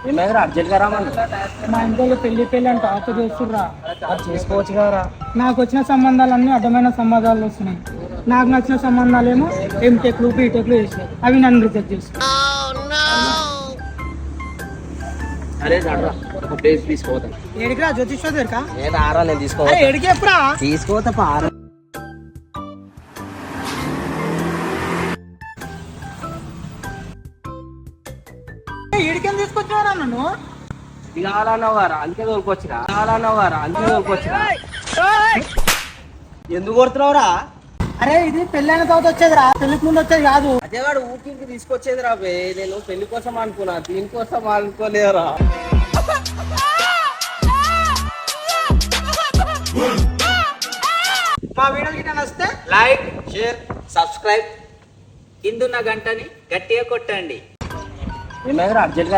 ఏమైనా అర్జెంట్ గా రామని మా ఇంట్లో పెళ్లి పెళ్లి అంటే ఆఫర్ చేస్తుర్రా. అది చేసుకోవచ్చు కదరా. నాకు వచ్చిన సంబంధాలన్నీ అడ్డమైన సంబంధాలు వస్తున్నాయి. నాకు నచ్చిన సంబంధాలేమో ఎంటెక్లు బీటెక్లు చేసినాయి. అవి నన్ను రిజెక్ట్ చేసినాయి. అరే నడరా ఒక ప్లేస్ తీసుకోవద్దాం. ఏడికిరా జ్యోతిష్ దగ్గరకా? నేను ఆరా నేను ఏడికి ఎప్పుడా తీసుకోవద్దా పార. ఏడికేం తీసుకొచ్చినారా నన్ను? దిగాలన్నవారా అంతే దొరికొచ్చిరా, దిగాలన్నవారా అంతే దొరికొచ్చిరా. ఎందుకు కొడుతున్నావురా? అరే ఇది పెళ్ళైన తర్వాత వచ్చేదిరా, పెళ్లికి ముందు వచ్చేది కాదు. అదేవాడు ఊరికి తీసుకొచ్చేది రా బే. నేను పెళ్లి కోసం అనుకున్నా, దీనికోసం అనుకోలేదురా. మా వీడియో గిట్ట నచ్చితే లైక్, షేర్, సబ్స్క్రైబ్, కిందున్న గంటని గట్టిగా కొట్టండి. ఏమైనా అర్జెంట్